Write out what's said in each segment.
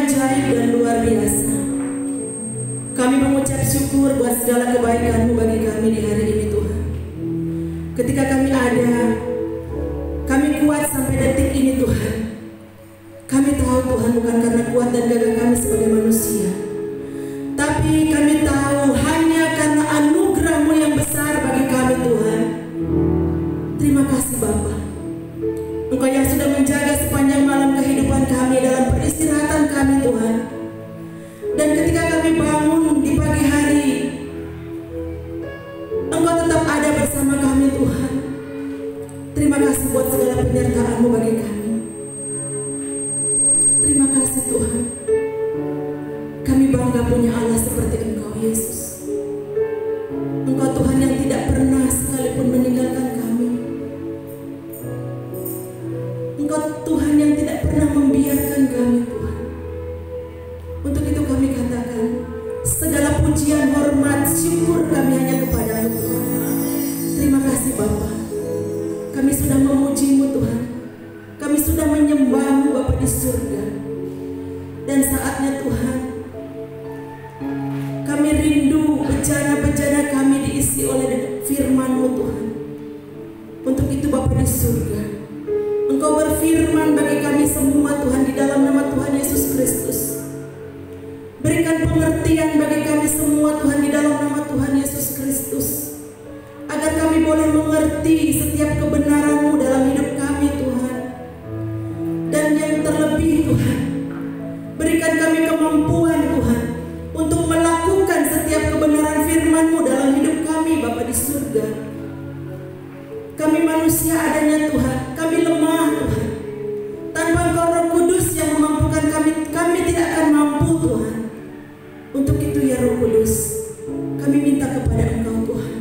ajaib dan luar biasa. Kami mengucap syukur buat segala kebaikan-Mu bagi kami di hari ini Tuhan. Ketika kami ada, kami kuat sampai detik ini Tuhan. Kami tahu Tuhan bukan karena kuat dan gagah kami sebagai manusia, tapi kami tahu hanya karena anugerah-Mu yang besar bagi kami Tuhan. Terima kasih Bapa. Engkau yang sudah menjaga sepanjang malam kehidupan kami dalam peristirahatan kami Tuhan. Dan ketika kami bangun di pagi hari, Engkau tetap ada bersama kami Tuhan. Terima kasih buat segala penyertaan-Mu bagi kami. Terima kasih Tuhan. Kami bangga punya Allah seperti Engkau Yesus. Engkau Tuhan yang tidak pernah sekalipun meninggalkan kami. Engkau Tuhan yang tidak pernah membiarkan kami Tuhan. Untuk itu kami katakan segala pujian, hormat, syukur kami hanya kepada-Mu Tuhan. Terima kasih Bapa. Kami sudah memuji-Mu Tuhan. Kami sudah menyembah-Mu Bapa di surga. Dan saatnya Tuhan, kami rindu bejana-bejana kami diisi oleh firman-Mu Tuhan. Untuk itu Bapa di surga, Engkau berfirman bagi kami semua Tuhan di dalam nama Tuhan Yesus Kristus. Berikan pengertian bagi kami semua Tuhan di dalam nama Tuhan Yesus Kristus, agar kami boleh mengerti setiap kebenaran-Mu dalam hidup kami Tuhan. Dan yang terlebih Tuhan, berikan kami kemampuan Tuhan untuk melakukan setiap kebenaran firman-Mu dalam hidup kami Bapa di surga. Kami manusia adanya Tuhan, kami lemah Tuhan. Tanpa Engkau Roh Kudus yang memampukan kami, kami tidak akan mampu Tuhan. Untuk itu ya Roh Kudus, kami minta kepada Engkau Tuhan.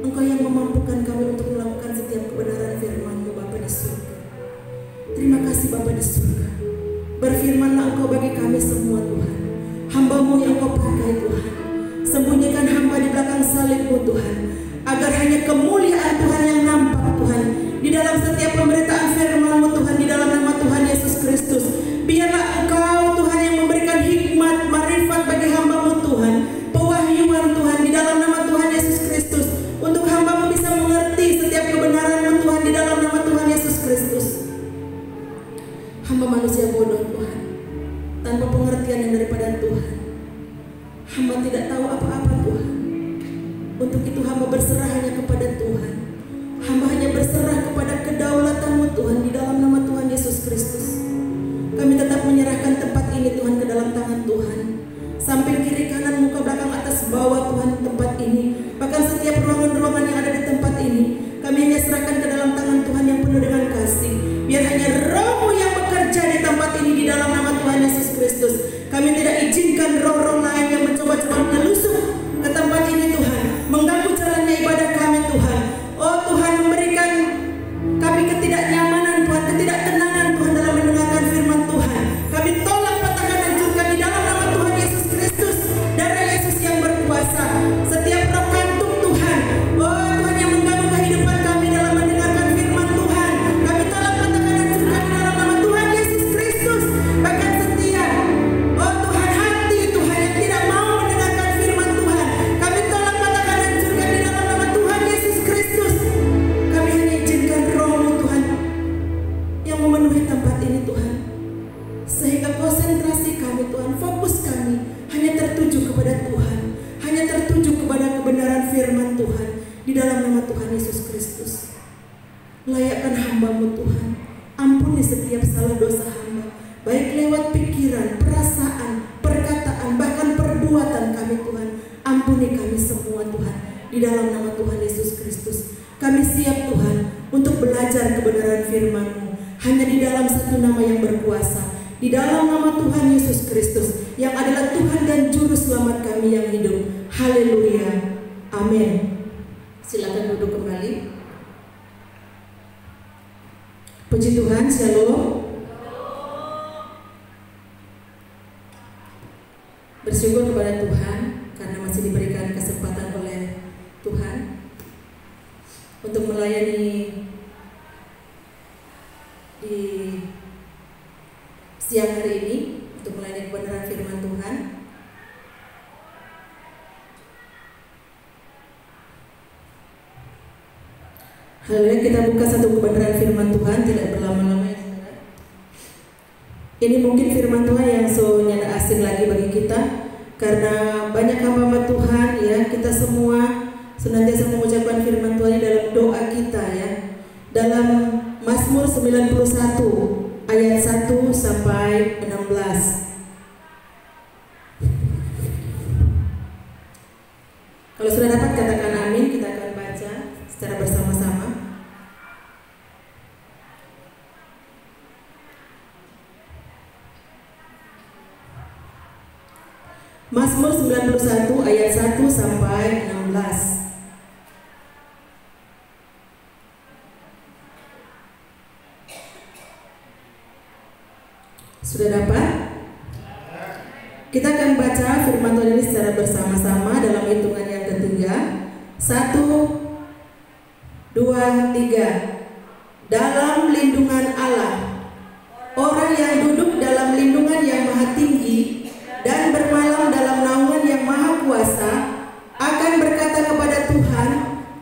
Engkau yang memampukan kami untuk melakukan setiap kebenaran firman-Mu Bapa di surga. Terima kasih Bapa di surga. Berfirmanlah Engkau bagi kami semua Tuhan. Hamba-Mu yang Kau pakai Tuhan. Sembunyikan hamba di belakang salib-Mu Tuhan, agar hanya kemuliaan Tuhan yang nampak Tuhan di dalam setiap pemberitaan firman-Mu Tuhan di dalam nama Tuhan Yesus Kristus. Biarlah Engkau Tuhan yang memberikan hikmat, marifat bagi hamba-Mu Tuhan, pewahyuan Tuhan di dalam nama Tuhan Yesus Kristus, untuk hamba-Mu bisa mengerti setiap kebenaran-Mu Tuhan di dalam nama Tuhan Yesus Kristus. Hamba manusia bodoh Tuhan, tanpa pengertian yang daripada Tuhan. Hamba tidak tahu apa-apa Tuhan. Untuk itu hamba berserah hanya kepada Tuhan. Hamba hanya berserah kepada kedaulatan-Mu Tuhan di dalam nama Tuhan Yesus Kristus. Kami tetap menyerahkan tempat ini Tuhan ke dalam tangan Tuhan. Samping kiri kanan, muka belakang, atas bawah Tuhan tempat ini. Bahkan setiap ruangan-ruangan yang ada di tempat ini, kami hanya serahkan ke dalam tangan Tuhan yang penuh dengan kasih. Biar hanya Roh-Mu yang bekerja di tempat ini di dalam nama Tuhan Yesus Kristus. Kami tidak izinkan roh-roh lain yang mencoba-coba menyelusup ke tempat ini Tuhan, mengganggu jalannya ibadah kami Tuhan. Oh Tuhan, memberikan kami ketidaknyamanan Tuhan, ketidaktenangan Tuhan dalam mendengarkan firman Tuhan. Kami tolak, patahkan, hancurkan di dalam nama Tuhan Yesus Kristus. Darah Yesus yang berkuasa. Setiap roh kantuk Tuhan, oh Tuhan, yang mengganggu kehidupan kami dalam mendengarkan firman Tuhan, kami tolak, patahkan, hancurkan di dalam nama Tuhan Yesus Kristus. Bahkan setiap, oh Tuhan, hati Tuhan yang tidak mau mendengarkan firman Tuhan, kami tolak, patahkan, hancurkan di dalam nama Tuhan Yesus Kristus. Kami hanya izinkan Roh-Mu Tuhan yang memenuhi tempat ini Tuhan, sehingga konsentrasi kami Tuhan, fokus kami hanya tertuju kepada Tuhan, hanya tertuju kepada kebenaran firman Tuhan di dalam nama Tuhan Yesus Kristus. Layakkan hamba-Mu Tuhan, ampuni setiap salah dosa hamba, baik lewat pikiran, perasaan, perkataan, bahkan perbuatan kami Tuhan. Ampuni kami semua Tuhan di dalam nama Tuhan Yesus Kristus. Kami siap Tuhan untuk belajar kebenaran firman-Mu hanya di dalam satu nama yang berkuasa, di dalam nama Tuhan Yesus Kristus, yang adalah Tuhan dan Juru Selamat kami yang hidup. Haleluya. Amin. Silakan duduk kembali. Puji Tuhan, shalom. Bersyukur kepada Tuhan karena masih diberikan kesempatan oleh Tuhan untuk melayani di siang hari ini, untuk melayani firman Tuhan. Haleluya, kita buka satu kebenaran firman Tuhan, tidak berlama-lama ya saudara. Ini mungkin firman Tuhan yang so nyana asing lagi bagi kita, karena banyak hamba Tuhan ya, kita semua senantiasa mengucapkan firman Tuhan dalam doa kita ya. Dalam Mazmur 91 ayat 1 sampai 16. Kalau sudah dapat katakan amin, kita akan baca secara bersama-sama. Mazmur 91 ayat 1 sampai 16. Sudah dapat? Kita akan baca firman Tuhan ini secara bersama-sama dalam hitungan yang ketiga. 1, 2, 3. Dalam lindungan Allah, orang yang duduk dalam lindungan yang maha tinggi dan bermalam dalam naungan yang maha kuasa akan berkata kepada Tuhan,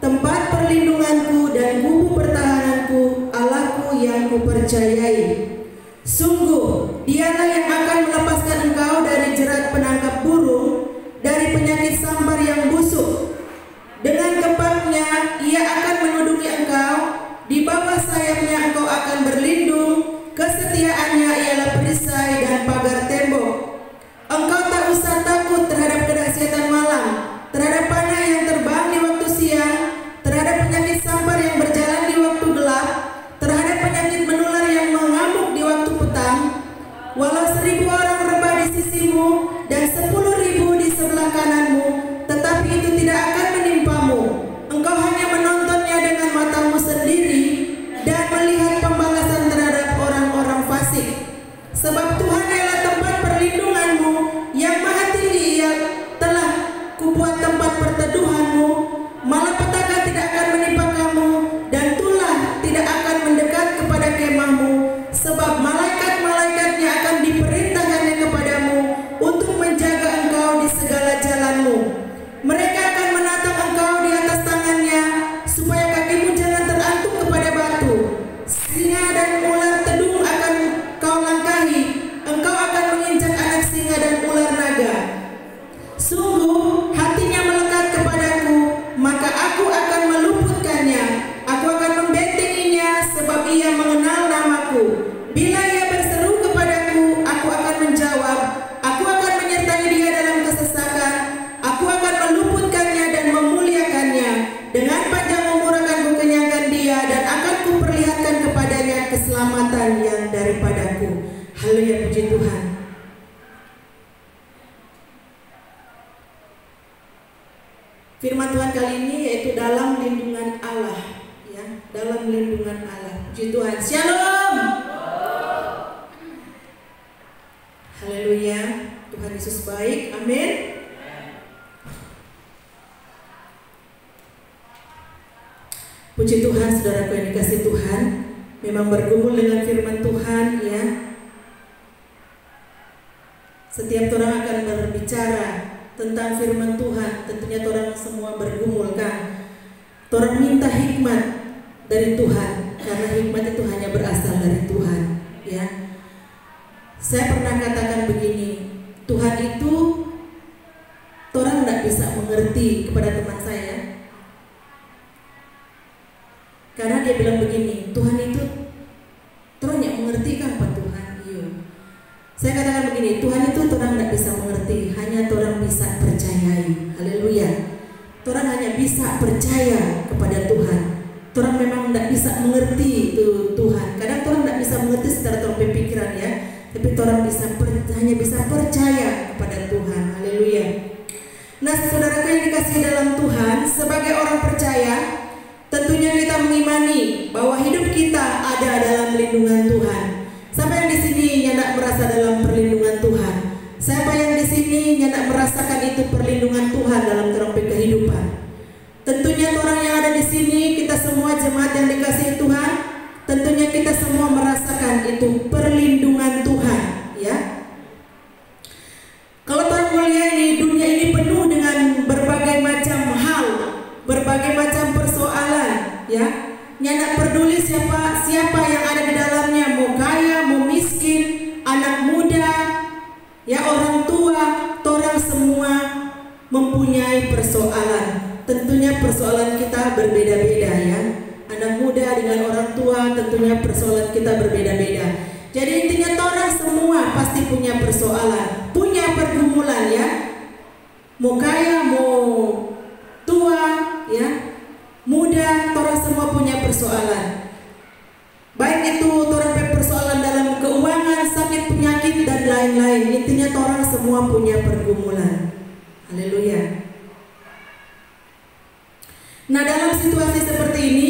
tempat perlindunganku dan kubu pertahananku, Allahku yang kupercayai. Sungguh, dialah yang akan melepaskan engkau dari jerat penangkap burung, dari penyakit sampar yang busuk. Dengan kepaknya ia akan menudungi engkau, di bawah sayapnya engkau akan berlindung, kesetiaannya ialah perisai dan pagar tembok. Engkau tak usah takut terhadap kedahsyatan malam, terhadap panah yang terbang di waktu siang, terhadap penyakit sampar yang berjalan di waktu gelap, terhadap penyakit menular yang mengamuk di waktu petang. Walau 1000 orang rebah di sisimu dan 10.000 di sebelah kananmu, tetapi itu tidak akan menimpamu. Engkau hanya menontonnya dengan matamu sendiri dan melihat pembalasan terhadap orang-orang fasik. Sebab Tuhan adalah tempat perlindunganmu, yang maha tinggi ia telah kubuat tempat perteduhanmu. Malapetaka tidak akan menimpa kamu, dan tulah tidak akan mendekat kepada kemahmu. Sebab malaikat-malaikatnya akan diperintahkannya kepadamu untuk menjaga engkau di segala jalanmu. Mereka akan menatang engkau di atas tangannya, supaya kakimu jangan terantuk kepada batu. Singa dan ular tedung akan kau langkahi, engkau akan menginjak anak singa dan ular naga. Sungguh hatinya melekat kepadaku, maka aku akan meluputkannya. Aku akan membentenginya, sebab ia mengenal namaku. Bila ia berseru kepadaku, aku akan menjawab. Aku akan menyertai dia dalam kesesakan. Aku akan meluputkannya dan memuliakannya. Dengan panjang umur akan kukenyangkan dia, dan akan kuperlihatkan kepadanya keselamatan yang daripadaku. Haleluya, puji Tuhan. Firman Tuhan kali ini yaitu dalam lindungan Allah, ya, dalam lindungan Allah. Puji Tuhan. Shalom. Haleluya. Tuhan Yesus baik. Amin. Puji Tuhan, saudaraku yang dikasihi Tuhan. Memang bergumul dengan firman Tuhan, ya. Setiap orang akan berbicara tentang firman Tuhan, tentunya orang semua bergumul kan. Orang minta hikmat dari Tuhan, karena hikmat itu hanya berasal dari Tuhan, ya. Saya pernah katakan begini, Tuhan itu orang tidak bisa mengerti kepada teman saya, karena dia bilang begini, Tuhan itu orang yang mengerti kan Pak Tuhan. Iya. Saya katakan begini, Tuhan itu orang tidak bisa mengerti, hanya orang bisa percayai. Haleluya. Orang hanya bisa percaya kepada Tuhan. Orang memang tidak bisa mengerti itu Tuhan. Kadang orang tidak bisa mengerti secara orang pemikiran, ya. Tapi orang hanya bisa percaya kepada Tuhan. Haleluya. Nah, saudaraku yang dikasihi dalam Tuhan, sebagai orang percaya, tentunya kita mengimani bahwa hidup kita ada dalam lindungan Tuhan. Siapa yang di sini yang tidak merasa dalam perlindungan Tuhan? Siapa yang di sini yang tidak merasakan itu perlindungan Tuhan dalam terang kehidupan? Tentunya orang yang ada di sini, kita semua jemaat yang dikasihi Tuhan, tentunya kita semua merasakan itu perlindungan Tuhan, ya. berbagai macam persoalan, ya. Nyana peduli siapa yang ada di dalamnya, mau kaya, mau miskin, anak muda, ya orang tua, orang semua mempunyai persoalan. Tentunya persoalan kita berbeda-beda, ya. Anak muda dengan orang tua tentunya persoalan kita berbeda-beda. Jadi intinya orang semua pasti punya persoalan, punya pergumulan, ya. Mau kaya, mau tua, ya, muda, orang semua punya persoalan. Baik itu orang persoalan dalam keuangan, sakit, penyakit dan lain-lain. Intinya orang semua punya pergumulan. Haleluya. Nah, dalam situasi seperti ini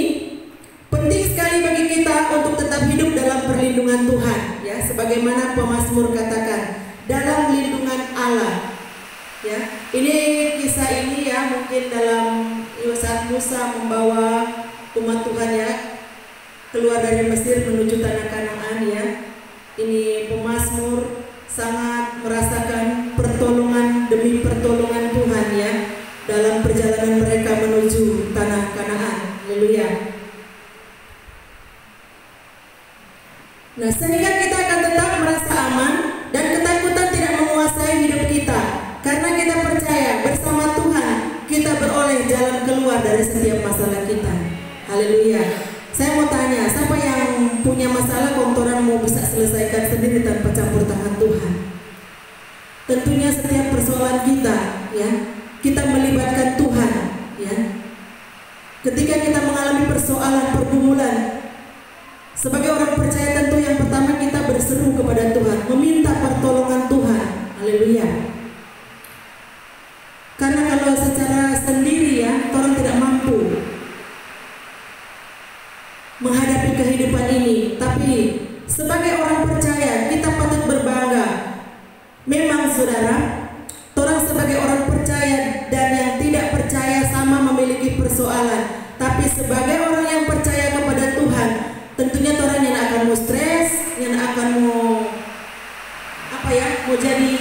penting sekali bagi kita untuk tetap hidup dalam perlindungan Tuhan, ya, sebagaimana pemazmur katakan, dalam lindungan Allah. Ya, ini kisah ini, ya, mungkin dalam saat Musa membawa umat Tuhan, ya, keluar dari Mesir menuju tanah Kanaan, ya. Ini pemazmur sangat merasakan pertolongan demi pertolongan Tuhan, ya, dalam perjalanan mereka menuju tanah Kanaan. Haleluya. Nah, sehingga kita akan tetap merasa aman dan ketakutan tidak menguasai hidup kita, karena kita percaya bersama Tuhan kita beroleh jalan keluar dari setiap masalah kita. Haleluya. Saya mau tanya, siapa yang punya masalah kontoran mau bisa selesaikan sendiri tanpa campur tangan Tuhan? Tentunya setiap persoalan kita, ya, kita melibatkan Tuhan, ya. Ketika kita mengalami persoalan, pergumulan, sebagai orang percaya tentu yang pertama kita berseru kepada Tuhan, meminta pertolongan Tuhan. Haleluya. Karena kalau secara sendiri, ya, orang tidak mampu menghadapi kehidupan ini. Tapi sebagai orang percaya kita patut berbangga. Memang saudara, orang sebagai orang percaya dan yang tidak percaya sama memiliki persoalan. Tapi sebagai orang yang percaya kepada Tuhan, tentunya orang yang akan mau stres, yang akan mau mau jadi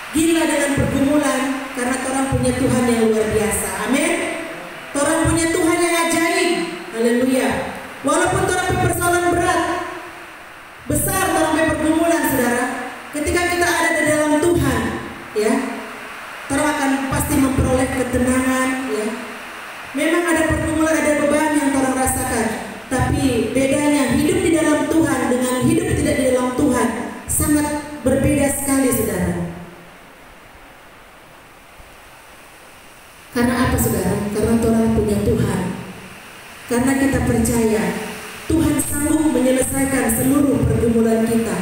gila dengan pergumulan, karena orang punya Tuhan yang luar biasa. Amin. Orang punya Tuhan yang ajaib. Haleluya. Walaupun orang persoalan berat, besar orang pergumulan, saudara, ketika kita ada di dalam Tuhan, ya, orang akan pasti memperoleh ketenangan, ya. Memang ada pergumulan, ada beban yang orang rasakan, tapi bedanya hidup di dalam Tuhan dengan hidup tidak di dalam Tuhan sangat berbeda sekali, saudara. Karena apa, saudara? Karena orang punya Tuhan. Karena kita percaya Tuhan sanggup menyelesaikan seluruh pergumulan kita.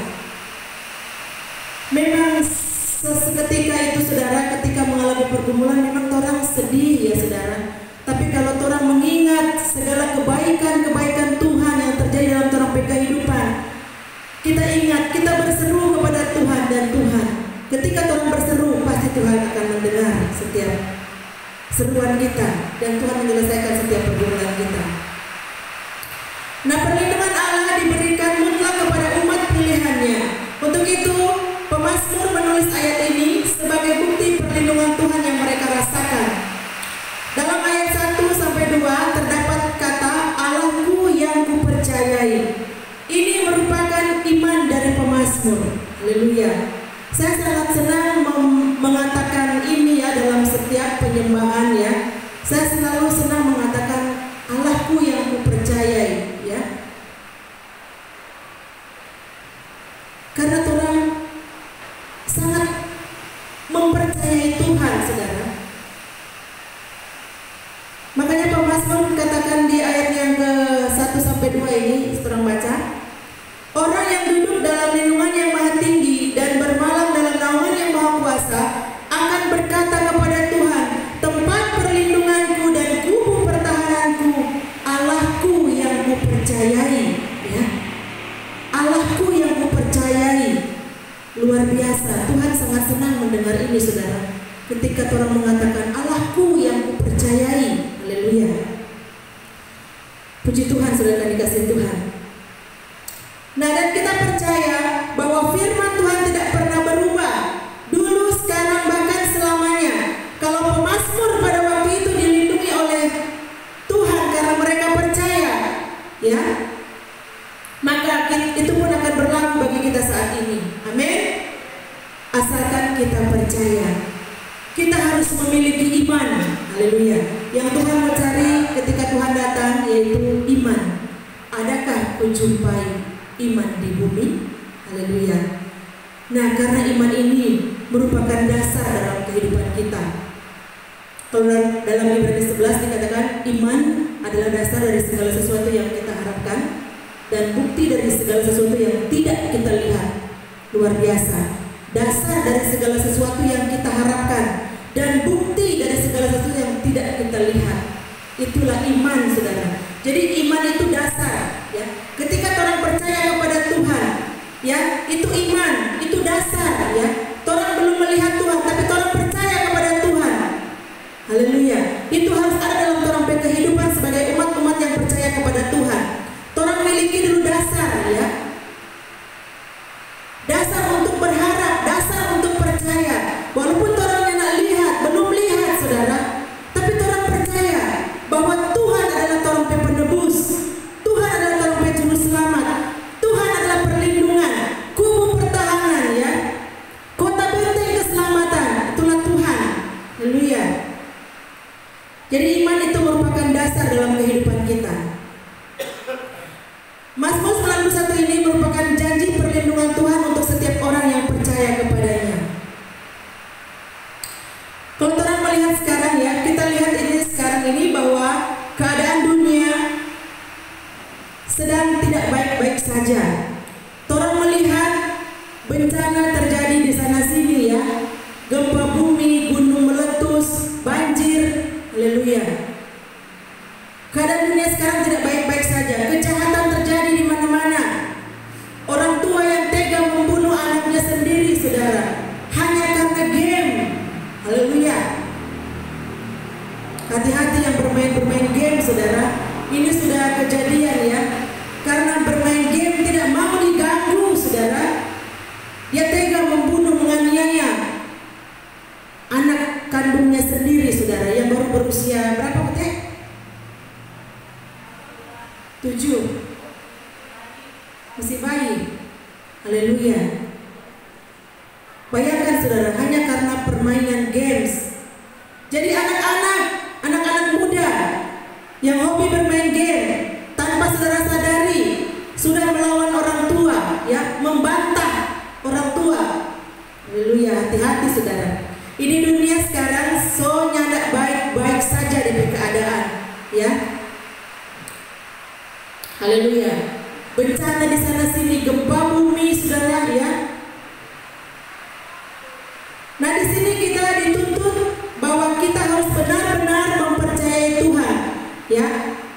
Memang seketika itu, saudara, ketika mengalami pergumulan memang orang sedih, ya, saudara. Tapi kalau orang mengingat segala kebaikan-kebaikan Tuhan yang terjadi dalam orang kehidupan, kita ingat, kita berseru kepada Tuhan, dan Tuhan, ketika orang berseru, pasti Tuhan akan mendengar setiap seruan kita, dan Tuhan menyelesaikan setiap pergumulan kita. Nah, perlindungan Allah diberikan mutlak kepada umat pilihannya. Untuk itu, pemazmur menulis ayat ini sebagai bukti perlindungan Tuhan yang mereka rasakan. Dalam ayat 1-2 terdapat kata Allahku yang kupercayai. Ini merupakan iman dari pemazmur. Haleluya. Saya sangat senang mengatakan ini, ya, dalam setiap penyembahan, ya. Saya selalu senang mengatakan Allahku yang kupercayai, ya. Karena orang sangat mempercayai Tuhan, saudara. Makanya pemazmur katakan di ayat yang ke-1-2 ini, seorang baca, orang yang duduk dalam lindungan yang maha tinggi dan bermalam dalam naungan yang maha kuasa akan berkata kepada Tuhan, tempat perlindunganku dan kubu pertahananku, Allahku yang kupercayai, ya. Allahku yang kupercayai. Luar biasa, Tuhan sangat senang mendengar ini, saudara. Ketika orang mengatakan Allahku yang kupercayai. Haleluya. Puji Tuhan, saudara dikasih Tuhan. Nah, dan kita percaya bahwa firman Tuhan tidak pernah berubah, dulu, sekarang, bahkan selamanya. Kalau pemazmur pada waktu itu dilindungi oleh percaya. Kita harus memiliki iman, haleluya. Yang Tuhan mau cari ketika Tuhan datang yaitu iman. Adakah kau jumpai iman di bumi? Haleluya. Nah, karena iman ini merupakan dasar dalam kehidupan kita. Kalau dalam Ibrani 11 dikatakan iman adalah dasar dari segala sesuatu yang kita harapkan dan bukti dari segala sesuatu yang tidak kita lihat. Luar biasa. Dasar dari segala sesuatu yang kita harapkan dan bukti dari segala sesuatu yang tidak kita lihat. Itulah iman, saudara. Jadi iman itu dasar, ya. Ketika orang percaya kepada Tuhan, ya, itu iman, itu dasar, ya. Orang belum melihat Tuhan, tapi orang percaya kepada Tuhan. Haleluya. Itu harus ada dalam orang kehidupan sebagai umat-umat yang percaya kepada Tuhan. Orang miliki dulu dasar, ya. Dasar untuk berharap, dasar untuk percaya. Walaupun orang yang lihat, belum lihat, saudara, tapi orang percaya bahwa Tuhan adalah orang penebus, Tuhan adalah orang juru selamat, Tuhan adalah perlindungan, kubu pertahanan, ya, kota benteng keselamatan. Itulah Tuhan. Haleluya. Jadi iman itu merupakan dasar dalam kehidupan kita. Mazmur 91 ini merupakan janji perlindungan Tuhan untuk setiap orang yang percaya kepadanya. Kalau orang melihat sekarang, ya, kita lihat ini sekarang ini bahwa keadaan dunia sedang tidak baik-baik saja. Orang melihat bencana terjadi di sana sini, ya, gempa bumi, gunung meletus, banjir. Haleluya. Keadaan dunia sekarang tidak baik-baik saja. Kejahatan terjadi di mana-mana. Orang tua yang tega membunuh anaknya sendiri, saudara, hanya karena game. Haleluya. Hati-hati yang bermain game, saudara. Ini sudah kejadian, ya. Karena bermain game tidak mau diganggu, saudara. Dia tega membunuh, menganiaya anak kandungnya sendiri, saudara, yang baru berusia berapa, Teh? 7. Masih bayi. Haleluya. Bayangkan, saudara, hanya karena permainan games. Jadi anak-anak muda yang hobi bermain game tanpa saudara sadari sudah melawan orang tua, ya, membantah orang tua. Haleluya. Hati-hati, saudara. Ini dunia sekarang nyanda baik-baik saja dengan keadaan, ya. Haleluya. Bencana di sana sini, gempa bumi, saudara, ya. Nah, di sini kita dituntut bahwa kita harus benar-benar mempercayai Tuhan, ya.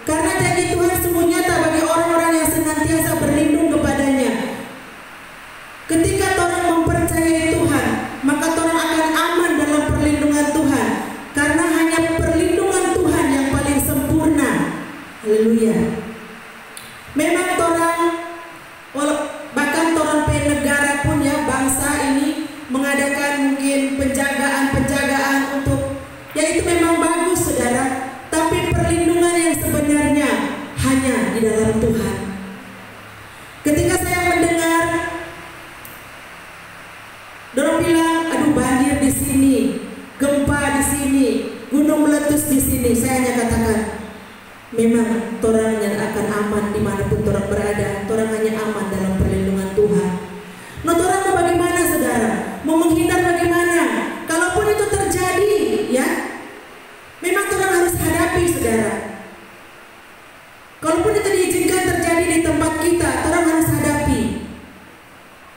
Karena janji Tuhan sungguh nyata bagi orang-orang yang senantiasa berlindung kepadanya. Ketika orang mempercayai Tuhan, maka orang akan aman dalam perlindungan Tuhan. Karena hanya perlindungan Tuhan yang paling sempurna. Haleluya. Memang bahkan orang negara pun, ya, bangsa ini mengadakan mungkin penjagaan untuk, ya, itu memang bagus, saudara. Tapi perlindungan yang sebenarnya hanya di dalam Tuhan. Ketika saya mendengar dorong bilang, aduh, banjir di sini, gempa di sini, gunung meletus di sini, saya hanya katakan, memang orang yang akan aman dimanapun orang berada. Orang hanya aman dalam perlindungan Tuhan. Nah, orang mau bagaimana, saudara? Mau menghindar bagaimana? Kalaupun itu terjadi, ya, memang orang harus hadapi, saudara. Kalaupun itu diizinkan terjadi di tempat kita, orang harus hadapi.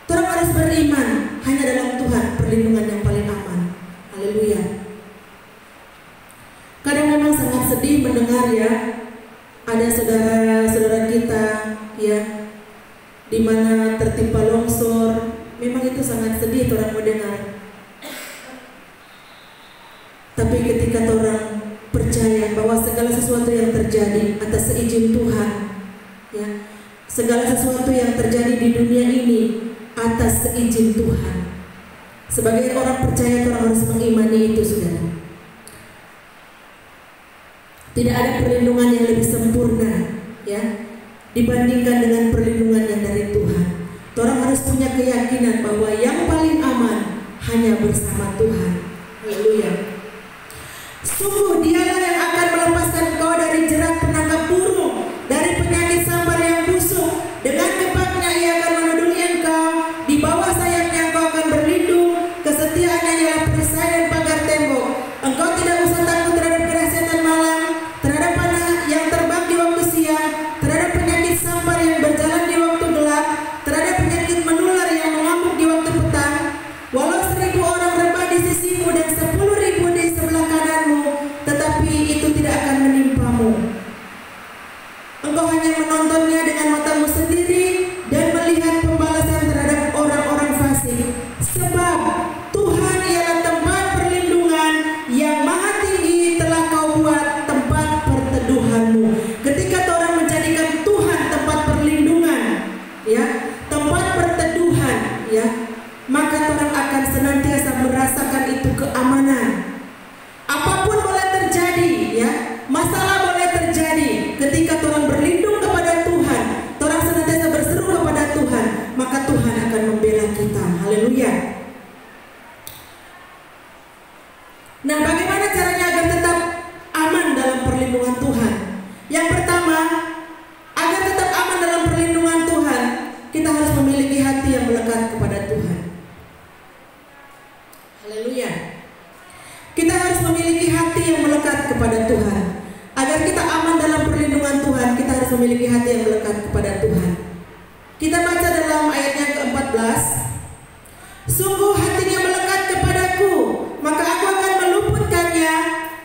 Orang harus beriman hanya dalam Tuhan, perlindungan yang paling aman. Haleluya. Kadang memang sangat sedih mendengar, ya, ada saudara-saudara kita, ya, di mana tertimpa longsor. Memang itu sangat sedih orang mendengar. Tapi ketika orang percaya bahwa segala sesuatu yang terjadi atas seizin Tuhan, ya, segala sesuatu yang terjadi di dunia ini atas seizin Tuhan. Sebagai orang percaya, orang harus mengimani itu, saudara. Tidak ada perlindungan yang lebih sempurna, ya, dibandingkan dengan perlindungan yang dari Tuhan. Orang harus punya keyakinan bahwa yang paling aman hanya bersama Tuhan. Haleluya. Sungguh dialah yang akan melepaskan engkau dari jerat penangkap burung, dari penyakit sambar yang busuk. Dengan kepaknya ia akan menudungi engkau, di bawah sayapnya engkau akan berlindung. Kesetiaannya ialah perisai dan pagar tembok. Engkau tidak usah takut terhadap kedahsyatan malam, terhadap panah yang terbang di waktu siang, terhadap penyakit sambar yang berjalan di waktu gelap, terhadap penyakit menular yang mengamuk di waktu petang. Walau 1000 orang rebah di sisimu dan 10.000 di sebelah kananmu, tetapi itu tidak akan menimpamu. Engkau hanya menontonnya dengan matamu sendiri dan melihat pembalasan terhadap orang-orang fasik. Sebab Tuhan ialah tempat perlindungan yang maha tinggi, telah kau buat tempat perteduhanmu. Ketika orang menjadikan Tuhan tempat perlindungan, ya, tempat perteduhan, ya, maka orang akan senantiasa merasakan itu keamanan. Apapun boleh terjadi, ya, masalah boleh terjadi. Ketika orang berlindung kepada Tuhan, orang senantiasa berseru kepada Tuhan, maka Tuhan akan membela kita. Haleluya. Nah, bagaimana caranya agar tetap aman dalam perlindungan Tuhan? Yang pertama, agar tetap aman dalam perlindungan Tuhan, kita harus memiliki hati yang melekat kepada Tuhan. Haleluya. Kita harus memiliki hati yang melekat kepada Tuhan. Agar kita aman dalam perlindungan Tuhan, kita harus memiliki hati yang melekat kepada Tuhan. Kita baca dalam ayatnya ke-14. Sungguh hatinya melekat kepadaku, maka aku akan meluputkannya,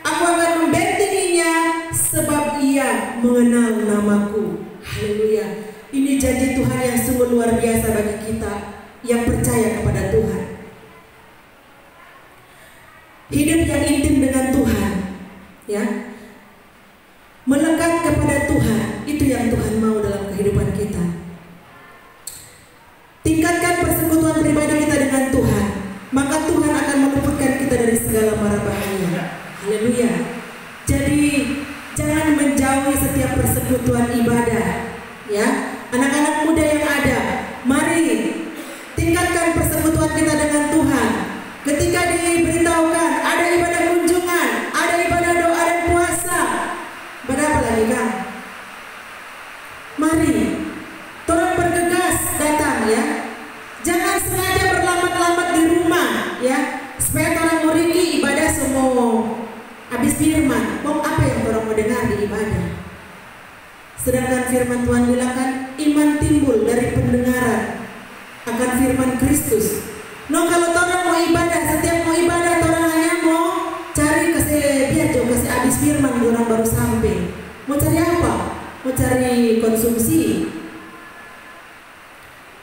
aku akan membentenginya, sebab ia mengenal namaku. Haleluya. Ini janji Tuhan yang sungguh luar biasa bagi kita yang percaya kepada Tuhan. Hidup yang intim dengan Tuhan, ya, melekat kepada Tuhan, itu yang Tuhan mau dalam kehidupan kita. Tingkatkan persekutuan pribadi kita dengan Tuhan, maka Tuhan akan meluputkan kita dari segala mara bahaya. Haleluya. Jadi jangan menjauhi setiap persekutuan ibadah, ya. Anak-anak muda yang ada, mari tingkatkan persekutuan kita dengan Tuhan. Ketika diberitahukan ada ibadah kunjungan, ada ibadah doa dan puasa, berapa lagi Kang? Mari orang bergegas datang, ya. Jangan sengaja berlambat-lambat di rumah, ya, supaya orang muriki ibadah semua habis firman. Apa yang orang mau dengar di ibadah? Sedangkan firman Tuhan bilang kan, iman timbul dari pendengaran akan firman Kristus. No, kalau orang mau ibadah, setiap mau ibadah orang hanya mau cari kasih habis firman, orang baru sampai. Mau cari apa? Mau cari konsumsi.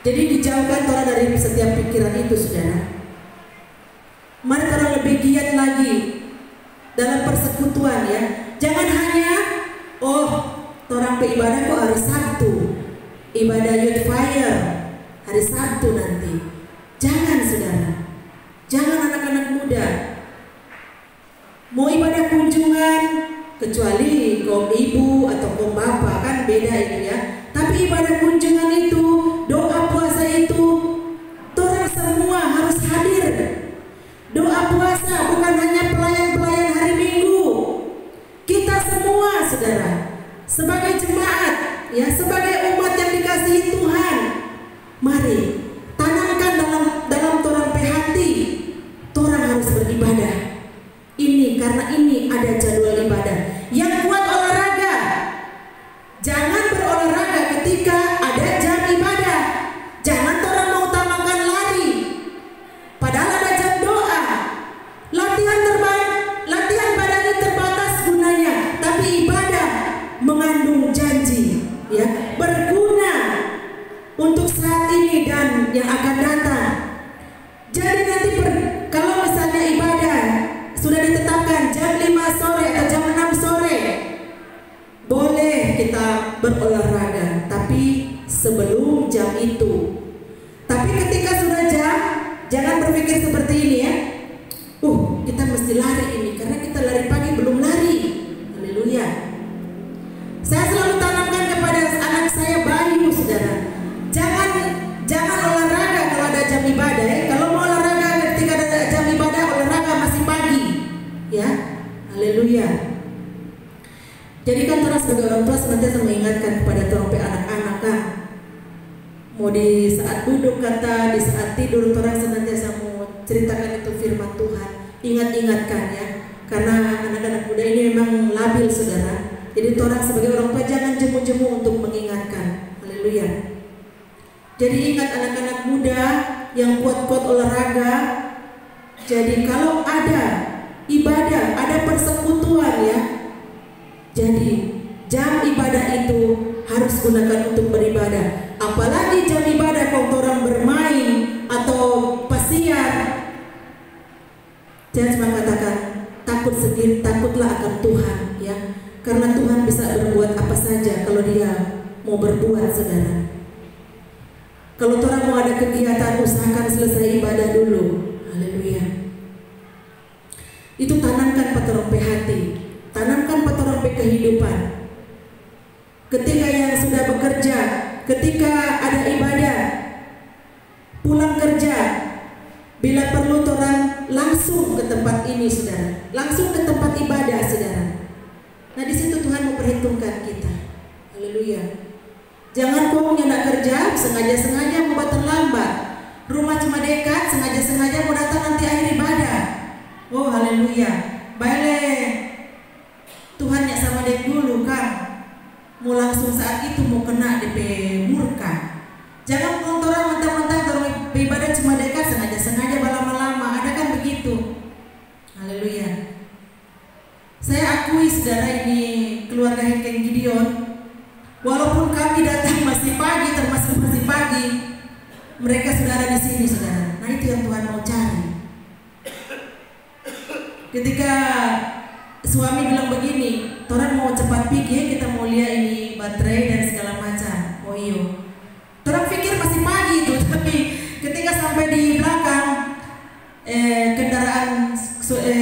Jadi dijauhkan orang dari setiap pikiran itu, saudara. Mari orang lebih giat lagi dalam persekutuan, ya. Jangan hanya orang ke ibadah kok hari Sabtu, ibadah youth fire hari Sabtu nanti. Jangan, saudara. Jangan anak-anak muda mau ibadah kunjungan, kecuali kaum ibu atau kaum bapak, kan beda itu, ya. Tapi ibadah kunjungan itu, doa puasa itu, orang semua harus hadir. Doa puasa bukan hanya pelayan-pelayan hari Minggu. Kita semua, saudara, sebagai jemaat, ya, sebagai umat yang dikasihi Tuhan, mari tanamkan dalam torang hati, torang harus beribadah. Ini karena ini ada jadwal ibadah. Yang kuat olahraga, jangan berolahraga ketika ada jam ibadah. Jangan torang mau utamakan lari, padahal ada jam doa. Latihan badan ini terbatas gunanya, tapi ibadah mengandung janji, ya, berguna untuk saat ini dan yang akan datang. Jadi nanti kalau misalnya ibadah sudah ditetapkan jam 5 sore atau jam 6 sore, boleh kita berolahraga, tapi sebelum jam itu. Tapi ketika sudah jam, jangan berpikir seperti ini, ya. Kita mesti lari ini, karena kita lari pagi belum lari. Haleluya. Saya selalu tanamkan kepada anak saya bayi, saudara. Jangan olahraga kalau ada jam ibadah, ya. Kalau mau olahraga ketika ada orang tua senantiasa mengingatkan kepada orang pe anak-anak kan. Mau di saat duduk kata, di saat tidur orang senantiasa mau ceritakan itu firman Tuhan. Ingat-ingatkan ya. Karena anak-anak muda ini memang labil saudara. Jadi orang sebagai orang tua jangan jemu-jemu untuk mengingatkan. Haleluya. Jadi ingat anak-anak muda yang kuat-kuat olahraga. Jadi kalau ada ibadah, ada persekutuan ya. Jadi jam ibadah itu harus gunakan untuk beribadah. Apalagi jam ibadah kalau orang bermain atau pasiar. Jangan cuma katakan takut sendiri, takutlah akan Tuhan ya. Karena Tuhan bisa berbuat apa saja kalau Dia mau berbuat saudara. Kalau orang mau ada kegiatan, usahakan selesai ibadah dulu. Haleluya. Itu tanamkan patorong pe hati, tanamkan patorong pe kehidupan. Ketika yang sudah bekerja, ketika ada ibadah, pulang kerja, bila perlu orang langsung ke tempat ini saudara, langsung ke tempat ibadah saudara. Nah di situ Tuhan memperhitungkan kita. Haleluya. Jangan kau nak kerja, sengaja-sengaja mau terlambat. Rumah cuma dekat, sengaja-sengaja mau datang nanti akhir ibadah. Oh haleluya. Baiklah. Tuhan yang sama dek dulu kan. Mau langsung saat itu mau kena DP murka. Jangan orang mentang-mentang orang ibadah cuma dekat, sengaja-sengaja lama-lama. Ada kan begitu. Haleluya. Saya akui saudara ini keluarga Hengkeng Gideon. Walaupun kami datang masih pagi, termasuk masih pagi, mereka sudah ada di sini, saudara. Nah itu yang Tuhan mau cari. Ketika suami bilang begini, Tuhan mau cepat pergi, kita mau lihat ini baterai dan segala macam. Oh iyo, Tuhan pikir masih pagi itu, tapi ketika sampai di belakang, kendaraan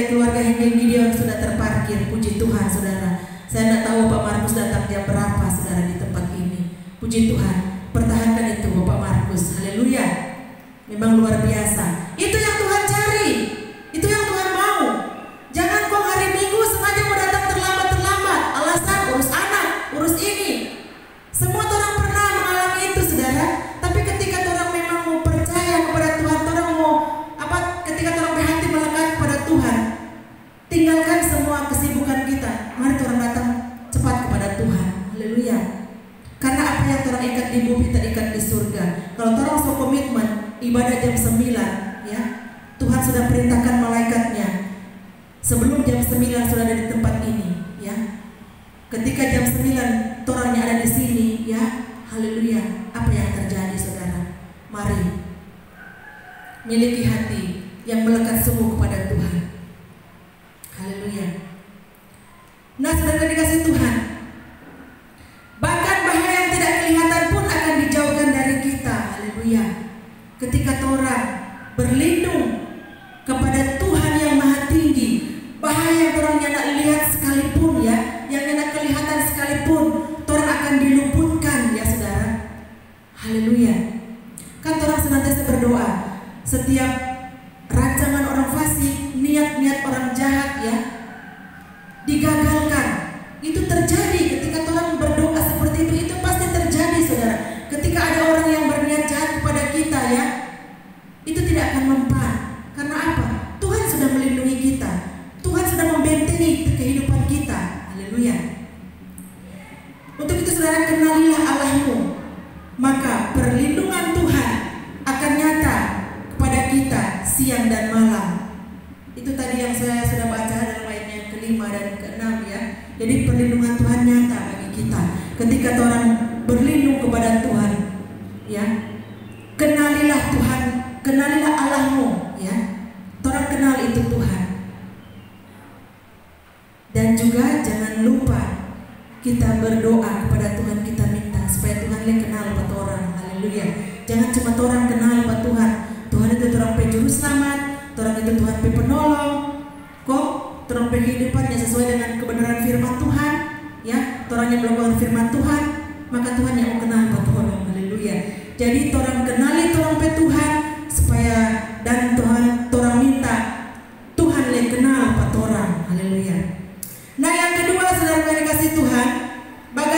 keluarga Hengkeng Gideon sudah terparkir. Puji Tuhan, saudara. Saya tidak tahu Bapak Markus datang jam berapa saudara di tempat ini. Puji Tuhan, pertahankan itu Bapak Markus. Haleluya. Memang luar biasa. Itu yang Tuhan cari. Itu yang Tuhan mau. Jangan kau hari Minggu sengaja mau datang terlambat-terlambat. Alasan urus anak, urus ini. Semua orang pernah mengalami itu saudara. Tapi ketika orang memang mau percaya kepada Tuhan, orang mau ketika orang berhati melekat kepada Tuhan, tinggalkan semua kesibukan kita. Mari orang datang cepat kepada Tuhan. Haleluya. Karena apa yang orang ikat di bumi terikat di surga. Kalau orang so komitmen ibadah jam 9 ya, Tuhan sudah perintahkan malaikatnya sebelum jam 9 sudah ada di tempat ini ya. Ketika jam 9 orangnya ada di sini ya. Haleluya. Apa yang terjadi saudara? Mari miliki hati yang melekat sungguh kepada Tuhan. Haleluya. Nah saudara dikasih Tuhan, bahkan bahaya yang tidak kelihatan pun akan dijauhkan dari kita. Haleluya. Ketika orang berlindung kepada Tuhan yang maha tinggi, bahaya yang orang tidak lihat sekalipun ya, yang tidak kelihatan sekalipun, orang akan diluputkan ya saudara. Haleluya. Kan orang senantiasa berdoa, setiap rancangan orang fasik, niat-niat orang jahat ya, digagalkan. Itu terjadi ketika orang berdoa seperti itu pasti terjadi saudara. Ketika ada orang yang berniat jahat kepada kita ya, itu tidak akan mempan. Karena apa? Tuhan sudah melindungi kita. Tuhan sudah membentengi kehidupan kita. Haleluya. Untuk itu saudara, kenalilah Allahmu, maka perlindungan Tuhan akan nyata kepada kita siang dan malam. Itu tadi yang saya sudah baca dalam ayat yang kelima dan keenam ya. Jadi perlindungan Tuhan nyata bagi kita ketika orang berlindung kepada Tuhan ya. Kenalilah Tuhan, kenalilah Allahmu ya. Orang kenal itu Tuhan. Dan juga jangan lupa kita berdoa kepada Tuhan, kita minta supaya Tuhan kenal buat orang. Haleluya. Jangan cuma orang kenal buat Tuhan. Tuhan itu orang penjuru selamat, orang itu Tuhan penolong. Kok orang kehidupannya sesuai dengan kebenaran firman Tuhan, ya. Orang yang melakukan firman Tuhan, maka Tuhan yang mau kenal buat orang. Haleluya. Jadi orang kenali orang Tuhan supaya dan Tuhan orang minta Tuhan yang kenal buat orang. Haleluya. Nah yang kedua saudara yang dikasih Tuhan, bagaimana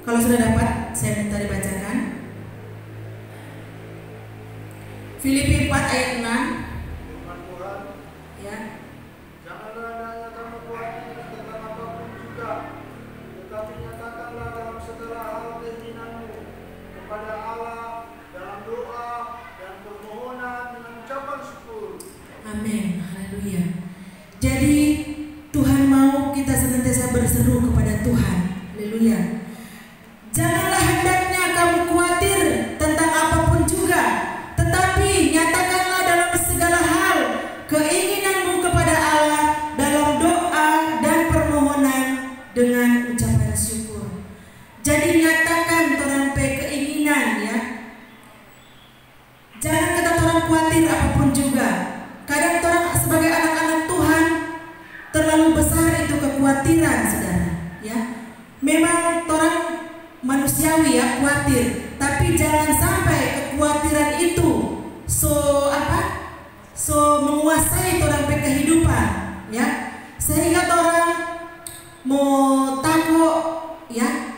Kalau sudah dapat, saya minta dibacakan. Filipi 4 ayat 6. Ya. Janganlah hanya kamu khawatir tentang apapun juga, tetapi nyatakanlah dalam segala hal keinginanmu kepada Allah dalam doa dan permohonan dengan ucapan syukur. Amin. Haleluya. Jadi Tuhan mau kita senantiasa berseru kepada Tuhan. Haleluya. Janganlah hendaknya kamu khawatir tentang apapun juga, tetapi nyatakanlah dalam segala hal keinginanmu kepada Allah dalam doa dan permohonan dengan ucapan syukur. Jadi nyatakan torang pe keinginan ya. Jangan kata torang khawatir apapun juga. Kadang torang sebagai anak-anak Tuhan terlalu besar itu kekhawatiran, saudara. Ya, memang torang manusiawi ya khawatir, tapi jangan sampai kekhawatiran itu menguasai orang pe kehidupan ya, sehingga orang mau takut ya,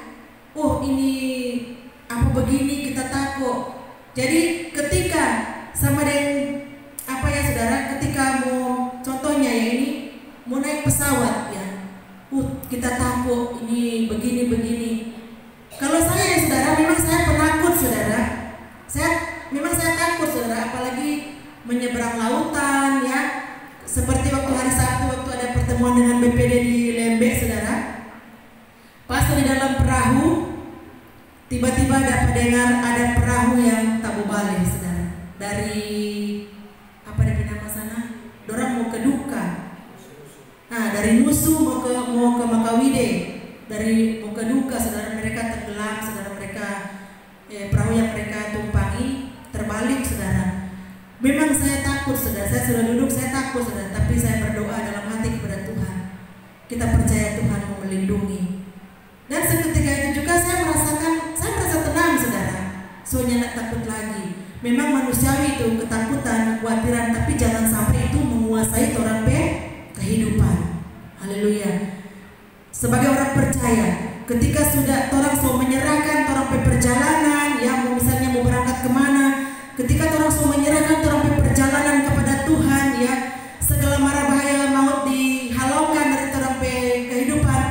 ini apa begini kita takut. Jadi ketika sama dengan apa ya saudara, ketika mau contohnya ya ini mau naik pesawat ya, kita takut ini begini. Kalau saya ya saudara, memang saya penakut saudara. Memang saya takut saudara, apalagi menyeberang lautan ya. Seperti waktu hari Sabtu waktu ada pertemuan dengan BPD di Lembek saudara. Pas di dalam perahu, tiba-tiba dapat dengar ada perahu yang tabu balik saudara. Dari apa dari nama sana? Dorang mau ke Duka. Nah, dari Nusu mau ke Makawide. Dari mau ke Duka saudara, mereka tenggelam saudara, mereka perahu yang mereka tumpangi terbalik saudara. Memang saya takut saudara, saya sudah duduk saya takut saudara, tapi saya berdoa dalam hati kepada Tuhan. Kita percaya Tuhan mau melindungi. Dan seketika itu juga saya merasa tenang saudara. Soalnya tidak takut lagi. Memang manusiawi itu ketakutan, kekhawatiran, tapi jangan sampai itu menguasai orang kehidupan. Haleluya. Sebagai orang percaya, ketika sudah orang mau menyerahkan orang perjalanan, ya misalnya mau berangkat kemana, ketika orang mau menyerahkan orang perjalanan kepada Tuhan, ya segala mara bahaya maut dihalaukan dari orang kehidupan,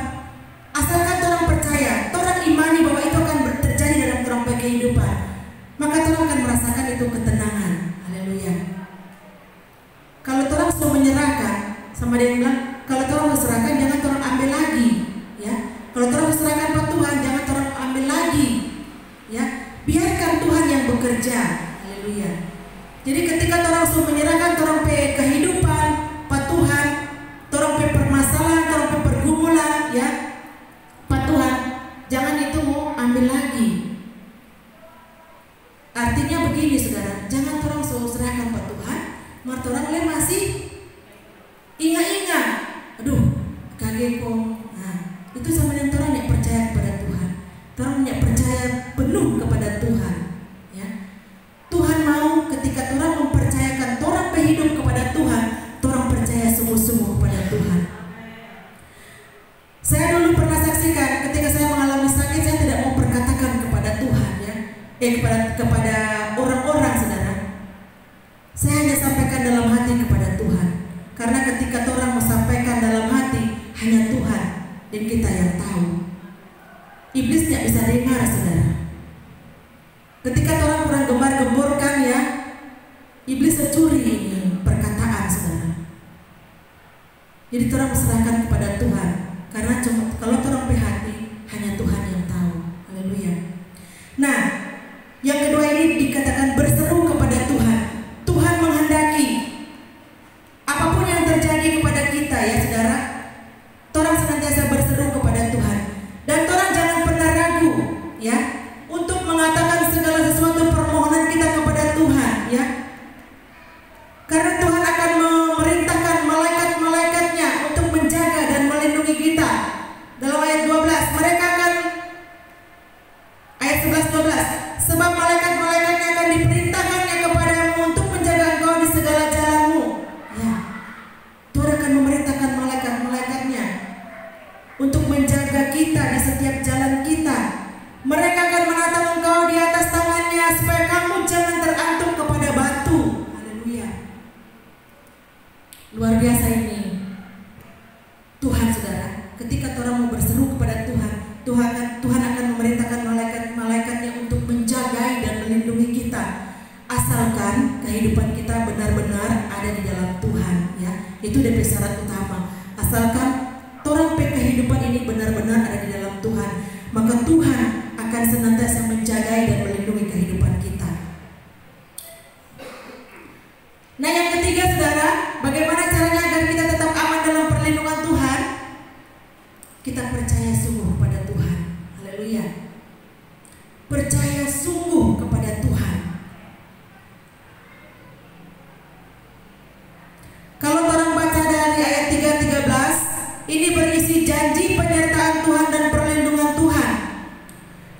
asalkan orang percaya, orang imani bahwa itu akan terjadi dalam orang kehidupan, maka orang akan merasakan itu ketenangan. Haleluya. Kalau orang mau menyerahkan, sama dia bilang, kalau orang serahkan jangan orang ambil lagi, ya. Kalau orang serahkan pada Tuhan jangan orang ambil lagi, ya. Biarkan Tuhan yang bekerja. Haleluya. Jadi ketika orang sudah menyerahkan orang pe kehidupan pada Tuhan, orang pe permasalahan, orang pe pergumulan, ya, pada Tuhan, jangan itu mau ambil lagi. Artinya begini saudara, jangan orang sudah serahkan pada Tuhan, maka orang masih ingat-ingat. Aduh, kaget kok. Nah, itu sama dengan orang yang percaya kepada Tuhan. Orang yang percaya penuh kepada Tuhan. Ya, Tuhan mau ketika orang mempercayakan orang berhidup kepada Tuhan, orang percaya sungguh-sungguh kepada Tuhan. Saya dulu pernah saksikan ketika saya mengalami sakit, saya tidak mau perkatakan kepada Tuhan, ya, kepada orang-orang saudara. Saya hanya sampaikan dalam hati kepada Tuhan. Karena ketika orang menyampaikan dalam hati, hanya Tuhan dan kita yang tahu. Iblis tidak bisa dengar saudara. Ketika orang kurang gembar-gemborkan ya, iblis mencuri ini perkataan saudara. Jadi orang serahkan kepada Tuhan. Karena kalau orang hati, hanya Tuhan yang tahu. Haleluya. Nah, yang kedua ini dikatakan berseru kepada Tuhan. Tuhan menghendaki apapun yang terjadi kepada kita ya saudara, orang senantiasa berseru kepada Tuhan. Dan orang jangan pernah ragu ya untuk mengatakan segala sesuatu permohonan kita kepada Tuhan ya. Karena Tuhan akan memerintahkan malaikat-malaikatnya untuk menjaga dan melindungi kita dalam Itu DP syarat utama. Asalkan orang kehidupan ini benar-benar ada di dalam Tuhan, maka Tuhan akan senantiasa menjaga dan melindungi kehidupan kita. Nah, yang ketiga saudara, bagaimana caranya agar kita tetap aman dalam perlindungan Tuhan? Kita percaya sungguh kepada Tuhan. Haleluya. Percaya sungguh kepada Tuhan. Kalau orang baca dari ayat 3:13, ini berisi janji penyertaan Tuhan dan perlindungan Tuhan.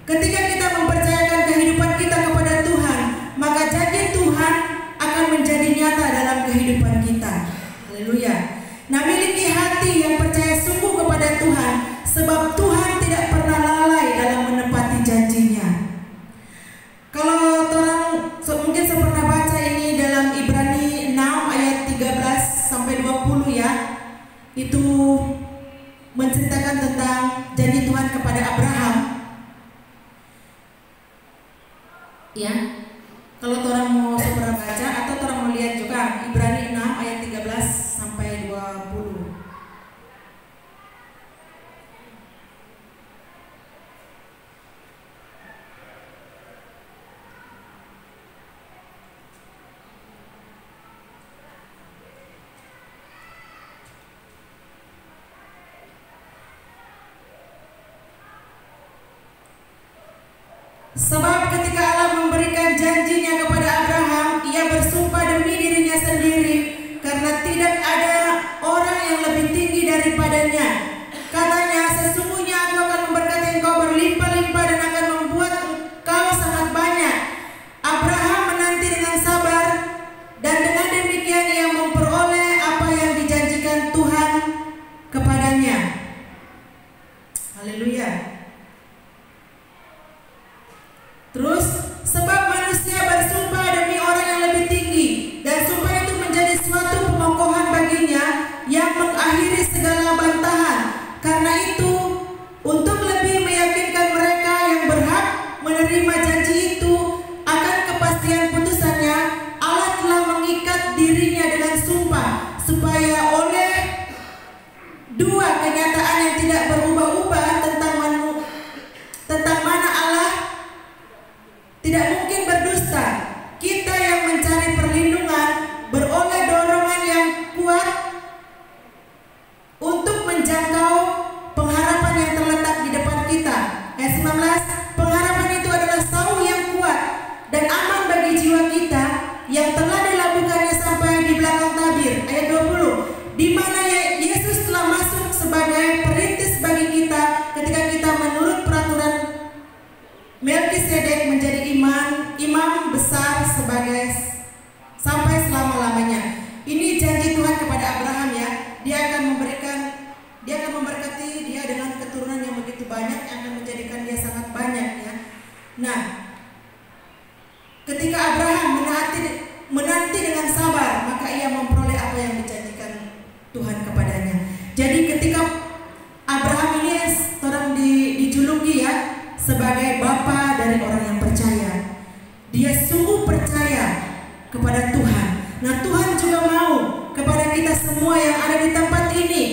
Ketika kita mempercayakan kehidupan kita kepada Tuhan, maka janji Tuhan akan menjadi nyata dalam kehidupan kita. Haleluya. Nah, miliki hati yang percaya sungguh kepada Tuhan, sebab Tuhan tidak pernah lalai dalam menepati janjinya. Kalau orang mungkin saya pernah baca ini dalam Ibrani 6 ayat 13 sampai 20 ya. Itu menceritakan tentang janji Tuhan kepada Abraham. Ya. Kalau orang mau pernah baca atau orang mau lihat juga Ibrani 6 ayat 13 sampai 20. Sebab ketika Allah memberikan janjinya kepada Abraham, ia bersumpah demi dirinya sendiri, karena tidak ada orang yang lebih tinggi daripadanya. Katanya, sesungguhnya aku akan memberkati engkau berlimpah-limpah dan akan membuat engkau sangat banyak. Abraham menanti dengan sabar, dan dengan demikian ia memperoleh apa yang dijanjikan Tuhan kepadanya. Haleluya. Terus, sebab manusia bersumpah demi orang yang lebih tinggi, dan sumpah itu menjadi suatu pemokohan baginya yang mengakhiri segala bantahan. Karena itu, untuk lebih meyakinkan mereka yang berhak menerima janji itu akan kepastian putusannya, Allah telah mengikat dirinya dengan sumpah, supaya oleh dua kenyataan yang tidak berubah-ubah tentang mana Allah tidak mungkin berdusta, kita yang mencari perlindungan beroleh dorongan yang kuat untuk menjangkau pengharapan yang terletak di depan kita. Ayat 19, pengharapan itu adalah sauh yang kuat dan aman bagi jiwa kita yang telah dilakukannya sampai di belakang tabir. Ayat 20, di mana Yesus telah masuk sebagai perintis bagi kita ketika kita menurut peraturan Melkisedek menjadi imam besar sampai selama-lamanya. Ini janji Tuhan kepada Abraham ya. Dia akan memberkati dia dengan keturunan yang begitu banyak, yang akan menjadikan dia sangat banyak ya. Nah, ketika Abraham menanti dengan sabar, maka ia memperoleh apa yang dijanjikan Tuhan kepadanya. Jadi ketika Abraham ini orang dijuluki ya sebagai bapa dari orang yang percaya. Dia sungguh percaya kepada Tuhan. Nah, Tuhan juga mau kepada kita semua yang ada di tempat ini.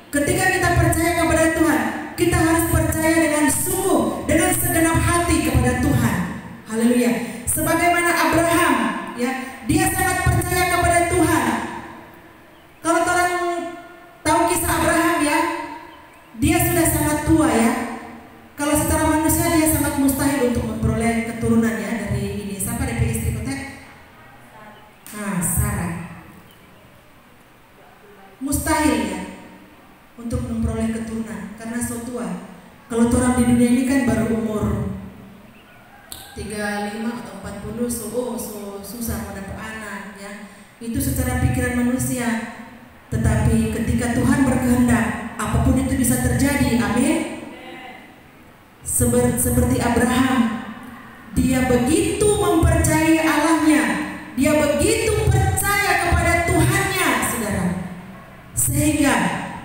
Ketika kita percaya kepada Tuhan, kita harus percaya dengan sungguh, dengan segenap hati kepada Tuhan. Haleluya. Sebagaimana Abraham, ya, dia sangat percaya kepada Tuhan. Kalau orang tahu kisah Abraham ya, dia sudah sangat tua ya. Kalau secara manusia dia sangat mustahil untuk memperoleh keturunan ya dari ini. Siapa dari istri kotek? Nah, Sarah. Mustahil ya untuk memperoleh keturunan karena so tua. Kalau orang di dunia ini kan baru umur 35 atau 40, so susah mendapat anak ya. Itu secara pikiran manusia. Tetapi ketika Tuhan berkehendak, apapun itu bisa terjadi. Amin. Seperti Abraham, dia begitu mempercayai Allahnya, dia begitu percaya kepada Tuhannya, saudara, sehingga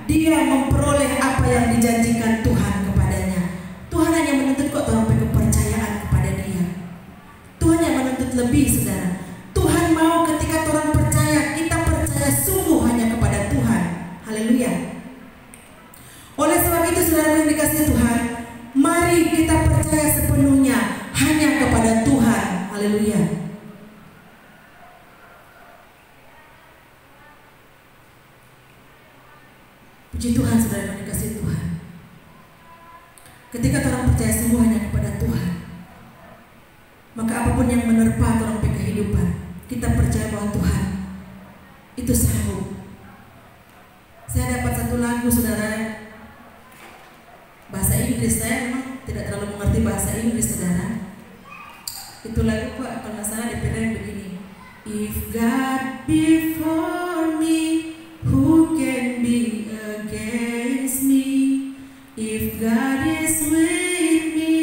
dia memperoleh apa yang dijanjikan Tuhan kepadanya. Tuhan hanya menuntut kok sampai kepercayaan kepada dia. Tuhan yang menuntut lebih, saudara. Tuhan mau ketika orang percaya, kita percaya sungguh hanya kepada Tuhan. mari kita percaya sepenuhnya hanya kepada Tuhan. Haleluya. Puji Tuhan, saudara yang dikasihi Tuhan. Ketika orang percaya semua hanya kepada Tuhan, maka apapun yang menerpa orang kehidupan, kita percaya bahwa Tuhan itu sanggup. Saya dapat satu lagu, saudara, bahasa Inggris. Saya memang tidak terlalu mengerti bahasa Inggris, saudara. Itu lagu kok kalau nggak salah dipilih begini. If God before me, who can be against me? If God is with me,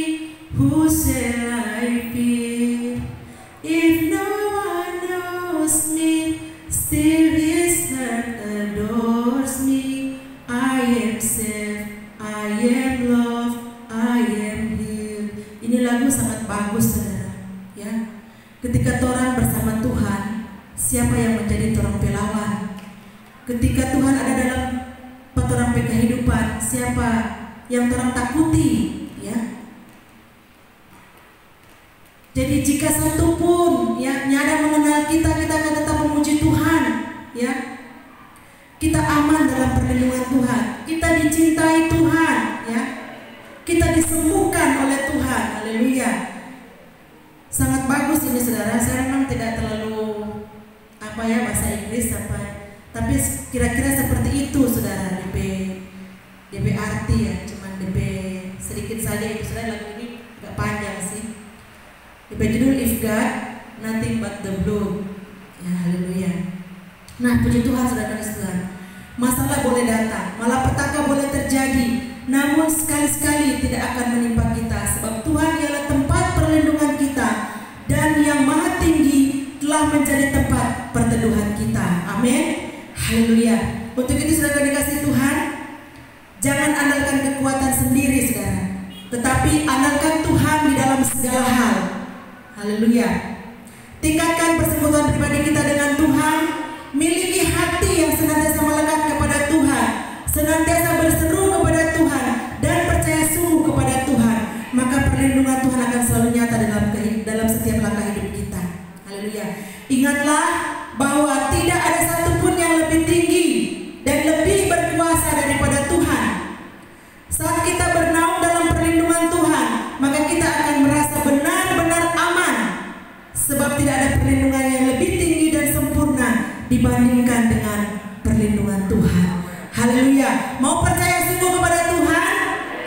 who shall I fear? If no one knows me, still His heart adores me. I am safe, I am loved, I am healed. Ini lagu sangat bagus, saudara. Ya, ketika orang bersama Tuhan, siapa yang menjadi orang pelawan? Ketika Tuhan ada dalam orang kehidupan, siapa yang orang takuti? Ya. Jadi jika satu pun ya nyada mengenal kita akan tetap memuji Tuhan. Ya. Kita aman dalam perlindungan Tuhan. Kita dicintai Tuhan. Ya. Kita disembuhkan oleh Tuhan. Haleluya. Sangat bagus ini, saudara. Saya memang tidak terlalu bahasa Inggris tapi kira-kira seperti itu, saudara. DP arti ya, cuman DP sedikit saja itu, saudara. Lagu ini agak panjang sih. DP judul If God, Nothing But The Blood. Ya, haleluya. Nah, puji Tuhan, saudara Tuhan. Masalah boleh datang, malapetaka boleh terjadi, namun sekali-sekali tidak akan menimpa kita, sebab Tuhan ialah tempat perlindungan kita dan yang maha tinggi telah menjadi tempat perteduhan kita. Amin. Haleluya. Untuk itu, saudara dikasih Tuhan, jangan andalkan kekuatan sendiri, saudara, tetapi andalkan Tuhan di dalam segala hal. Haleluya. Tingkatkan persekutuan pribadi kita dengan Tuhan. Miliki hati yang senantiasa melekat kepada Tuhan, senantiasa berseru kepada Tuhan, dan percaya sungguh kepada Tuhan. Maka perlindungan Tuhan akan selalu nyata dalam setiap langkah hidup kita. Haleluya. Ingatlah bahwa tidak ada satupun yang lebih tinggi dan lebih berkuasa daripada Tuhan. Saat kita bernaung dalam perlindungan Tuhan, maka kita akan merasa benar-benar aman, sebab tidak ada perlindungan yang lebih tinggi dan sempurna dibandingkan dengan perlindungan Tuhan. Haleluya. Mau percaya sungguh kepada Tuhan?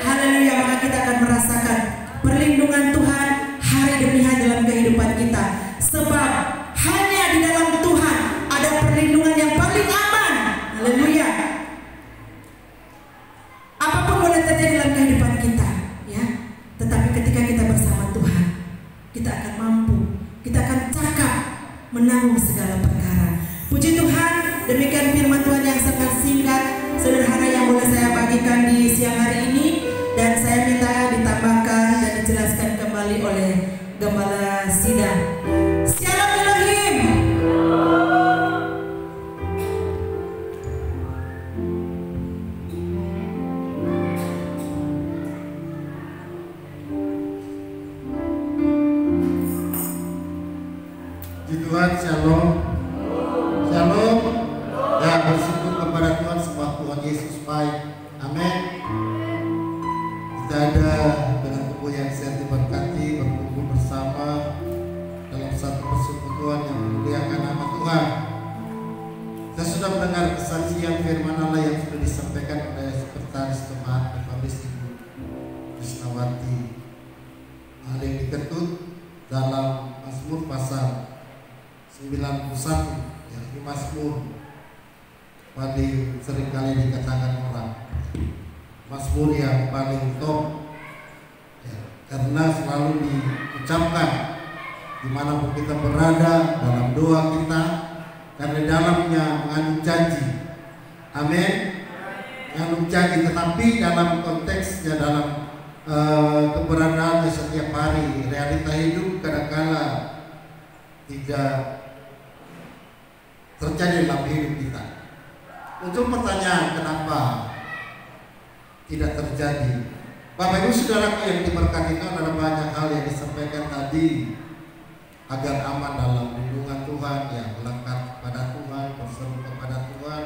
Haleluya. Maka kita akan merasakan perlindungan Tuhan hari demi hari dalam kehidupan kita. Sebab hanya di dalam Tuhan ada perlindungan yang paling aman. Haleluya. Apapun boleh terjadi dalam kehidupan kita, ya. Tetapi ketika kita bersama Tuhan, kita akan mampu, kita akan cakap menanggung segala perkara. Puji Tuhan, demikian firman Tuhan yang sangat singkat, sederhana yang boleh saya bagikan di siang hari ini, dan saya minta ditambahkan dan dijelaskan kembali oleh Gembala Sidang. Shalom Elohim. Tuhan, shalom. Shalom. Ya, bersyukur kepada Tuhan sebab Tuhan Yesus baik. Amin. Kita ada dengan tubuh yang sehat diberkati, berkumpul bersama dalam satu persekutuan yang memuliakan nama Tuhan. Kita sudah mendengar kesaksian firman Allah yang sudah disampaikan oleh Sekretaris Jemaat Evangelis Ibu Krisnawati Aling Diketut dalam Mazmur pasal 91, ya, ini Mazmur paling sering kali dikatakan orang Mazmur yang paling top, ya, karena selalu diucapkan dimanapun kita berada, dalam doa kita, karena dalamnya mengandung janji. Amin. Mengandung janji, tetapi dalam konteksnya, dalam keberadaannya setiap hari, realita hidup kadang-kala tidak terjadi dalam hidup kita. Untuk pertanyaan kenapa tidak terjadi, Bapak Ibu Saudaraku yang diberkati, ada banyak hal yang disampaikan tadi agar aman dalam lindungan Tuhan, yang melekat kepada Tuhan, berseru kepada Tuhan,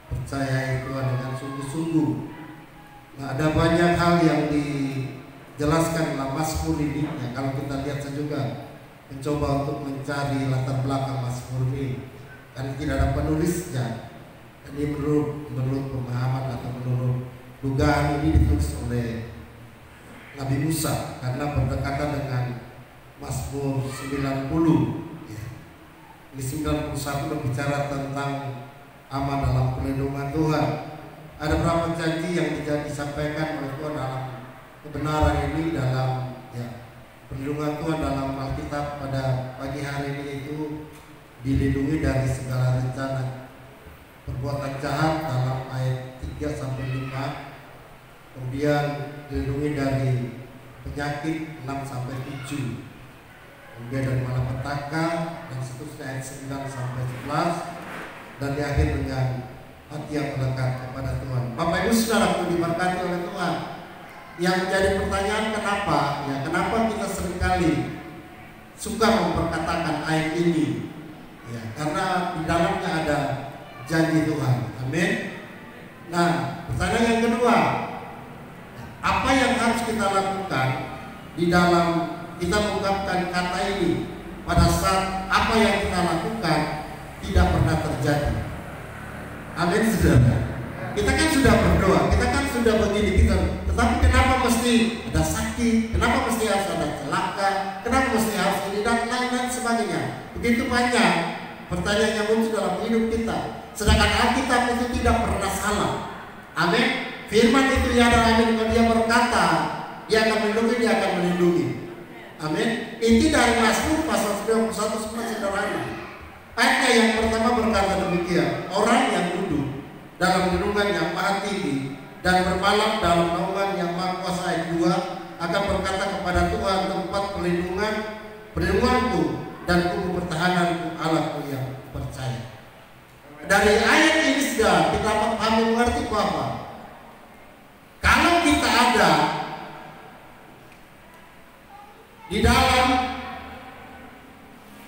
percayai Tuhan dengan sungguh-sungguh. Nah, ada banyak hal yang dijelaskan dalam Mazmur ini. Ya, kalau kita lihat saya juga mencoba untuk mencari latar belakang Mazmur ini, karena tidak ada penulisnya. Ini menurut pemahaman atau menurut dugaan ini ditulis oleh Nabi Musa karena berdekatan dengan Mazmur 90. Ya. Di 91 berbicara tentang aman dalam perlindungan Tuhan. Ada beberapa janji yang disampaikan oleh Tuhan dalam kebenaran ini, dalam perlindungan Tuhan dalam Alkitab pada pagi hari ini, itu dilindungi dari segala rencana perbuatan jahat dalam ayat 3-5, kemudian dilindungi dari penyakit 6-7, kemudian dari malapetaka dan seterusnya ayat 9-11, dan di akhir dengan hati yang melekat kepada Tuhan. Bapak Ibu Saudaraku diberkati oleh Tuhan. Yang menjadi pertanyaan kenapa? Ya, kenapa kita seringkali suka memperkatakan ayat ini? Ya, karena di dalamnya ada janji Tuhan. Amin. Nah, pertanyaan yang kedua, apa yang harus kita lakukan di dalam kita mengungkapkan kata ini pada saat apa yang kita lakukan tidak pernah terjadi? Amin, saudara. Kita kan sudah berdoa, kita kan sudah begini, tetapi kenapa mesti ada sakit? Kenapa mesti harus ada celaka? Kenapa mesti harus ini dan lain-lain sebagainya? Begitu banyak pertanyaan yang muncul dalam hidup kita. Sedangkan Alkitab itu tidak pernah salah. Amin. Firman itu ya dan amin. Kalau dia berkata, dia akan melindungi, dia akan melindungi. Amin. Inti dari Mazmur pasal 91 sederhana. Ayatnya yang pertama berkata demikian: orang yang duduk dalam lindungan yang maha tinggi dan bermalam dalam naungan yang maha kuasa, ayat 2, akan berkata kepada Tuhan, tempat perlindunganku dan kubu pertahananku, Allahku yang percaya. Dari ayat ini sudah kita pahami mengerti bahwa kalau kita ada di dalam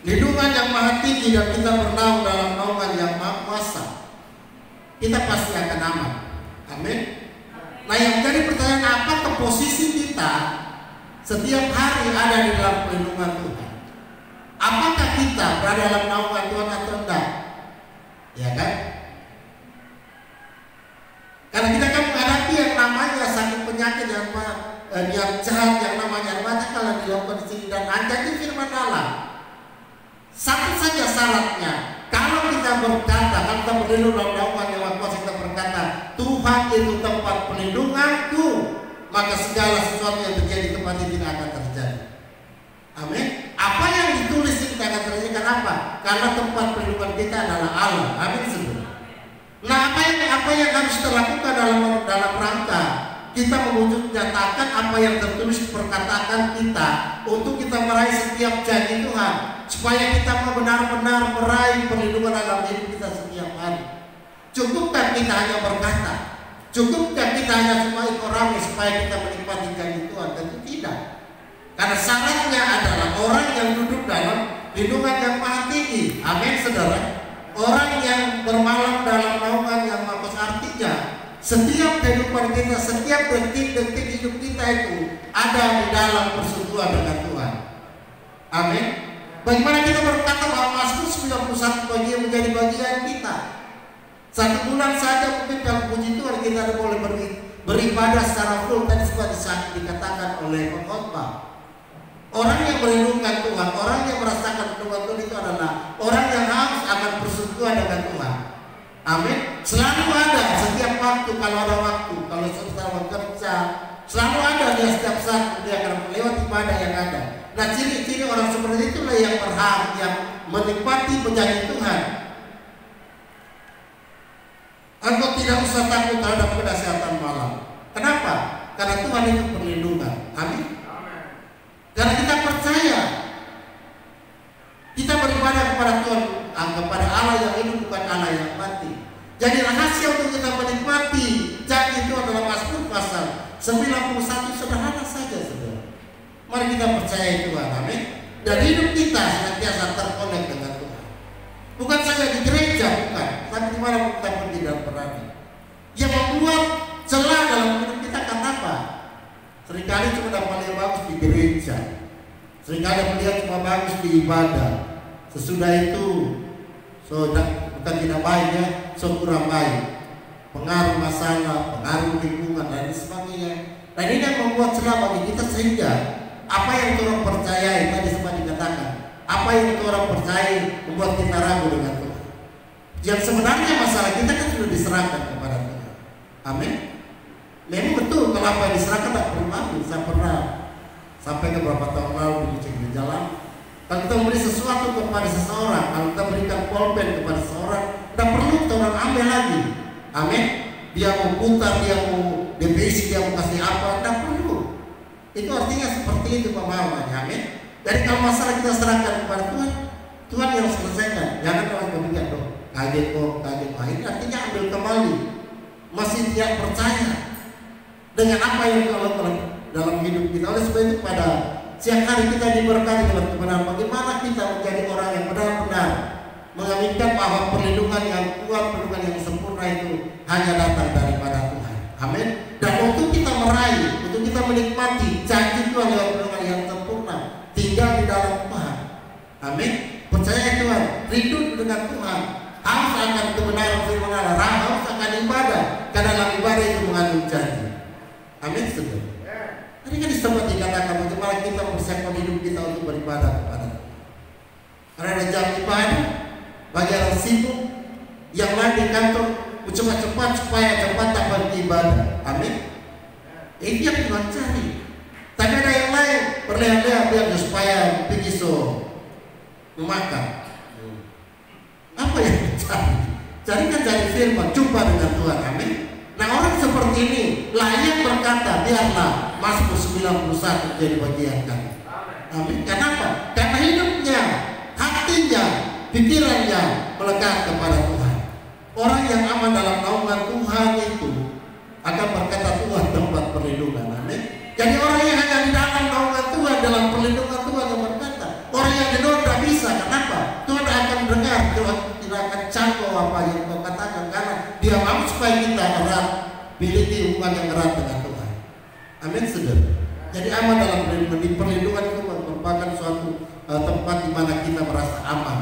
lindungan yang maha tinggi dan kita bernaung dalam naungan yang maha kuasa, kita pasti akan aman. Amin. Nah, yang jadi pertanyaan, apakah posisi kita setiap hari ada di dalam perlindungan Tuhan? Apakah kita berada dalam naungan Tuhan atau enggak? Ya kan? Karena kita kan menghadapi yang namanya sakit penyakit yang jahat, yang namanya banyak kalau dilakukan di sini, dan ada di firman Allah. Satu saja syaratnya, kalau kita berkata, kalau kita berlindung dalam naungan yang kuasa, kita berkata Tuhan itu tempat perlindunganku, maka segala sesuatu yang terjadi di tempat ini tidak akan terjadi. Amin. Apa yang ditulis itu tidak akan terjadi. Kenapa? Karena tempat perlindungan kita adalah Allah. Amin, saudara. Nah, apa yang harus kita lakukan dalam rangka kita menyatakan apa yang tertulis perkataan kita untuk kita meraih setiap janji Tuhan, supaya kita benar-benar meraih perlindungan dalam hidup kita setiap hari. Cukupkah kita hanya berkata? Cukupkah kita hanya cuma ikut supaya kita menikmati janji Tuhan? Tentu tidak. Karena syaratnya adalah orang yang duduk dalam lindungan yang maha tinggi. Amin, saudara. Orang yang bermalam dalam naungan yang maha kuasa, artinya setiap kehidupan kita, setiap detik-detik hidup kita itu ada di dalam persekutuan dengan Tuhan. Amin. Bagaimana kita berkata bahwa Mazmur 91 bagian menjadi bagian kita? 1 bulan saja mungkin kalau puji Tuhan kita boleh beribadah secara full. Tadi seperti dikatakan oleh pengkhotbah, orang yang melindungi Tuhan, orang yang merasakan perlindungan Tuhan itu adalah orang yang harus akan persekutuan dengan Tuhan. Amin. Selalu ada setiap waktu, kalau ada waktu, kalau setelah bekerja, selalu ada dia setiap saat dia akan melewati ibadah yang ada. Nah, ciri-ciri orang seperti itulah yang berhak, yang menikmati janji Tuhan. Engkau tidak usah takut terhadap kedahsyatan malam. Kenapa? Karena Tuhan itu perlindungan. Amin. Karena kita percaya, kita beribadah kepada Tuhan, kepada Allah yang hidup, bukan Allah yang mati. Jadi rahasia untuk kita menikmati janji itu adalah Mazmur pasal 91 Mari kita percaya Tuhan, amin. Dan hidup kita senantiasa terkonek dengan Tuhan. Bukan saja di gereja, bukan, tapi di mana kita pergi dan berada. Yang membuat celah dalam hidup kita karena apa? Seringkali cuma dapat yang bagus di gereja, seringkali melihat cuma bagus di ibadah. Sesudah itu, bukan tidak baik ya, kurang baik. Pengaruh masalah, pengaruh lingkungan dan sebagainya. Dan ini yang membuat celah bagi kita sehingga apa yang orang percayai tadi sempat dikatakan, apa yang orang percayai membuat kita ragu dengan Tuhan. Yang sebenarnya masalah kita kan sudah diserahkan kepada Tuhan. Amin. Memang betul kalau apa yang diserahkan tidak perlu ambil. Saya pernah sampai ke beberapa tahun lalu di jalan. Kalau kita memberi sesuatu kepada seseorang, kalau kita berikan pulpen kepada seseorang, tidak perlu orang ambil lagi. Amin. Dia mau putar, dia mau DPC, dia mau kasih apa, tidak perlu. Itu artinya seperti itu pemahamannya. Amin. Jadi kalau masalah kita serahkan kepada Tuhan, Tuhan yang selesaikan. Jangan orang berpikir dong, kaget. Ini artinya ambil kembali. Masih tidak percaya dengan apa yang kalau dalam hidup kita. Oleh sebab itu pada siang hari kita diberkati dalam kebenaran. Bagaimana kita menjadi orang yang benar-benar mengaminkan bahwa perlindungan yang kuat, perlindungan yang sempurna itu hanya datang daripada Tuhan. Amin. Dan untuk kita meraih, untuk kita menikmati janji Tuhan lewat perlindungan yang sempurna, tinggal di dalam Tuhan. Amin. Percaya Tuhan, rindu dengan Tuhan, harus akan kebenaran firman Allah, harus akan ibadah, karena dalam ibadah itu mengandung janji. Amin. Saudara. Tadi kan sempat dikatakan bagaimana kita mempersiapkan hidup kita untuk beribadah kepada Tuhan. Karena ada jam ibadah. Bagi orang sibuk yang lain di kantor cepat-cepat supaya cepat dapat ibadah. Amin. Ini yang Tuhan cari. Tapi ada yang lain berleha-leha biar supaya pergi memakan. Apa yang dicari? Cari firman, jumpa dengan Tuhan. Amin. Nah orang seperti ini layak berkata, biarlah Mazmur 91 jadi bagian kami. Amin. Kenapa? Karena hidupnya, hatinya, pikirannya melekat kepada Tuhan. Orang yang aman dalam naungan Tuhan itu akan berkata Tuhan tempat perlindungan. Amin. Jadi orang yang hanya di dalam naungan Tuhan, dalam perlindungan Tuhan yang berkata. Orang yang di luar tidak bisa. Kenapa? Tuhan akan dengar, Tuhan tidak akan cangkau apa yang kau katakan, karena Dia mau supaya kita erat, miliki hubungan yang erat dengan Tuhan. Amin, saudara. Jadi aman dalam perlindungan. Di perlindungan itu merupakan suatu tempat di mana kita merasa aman,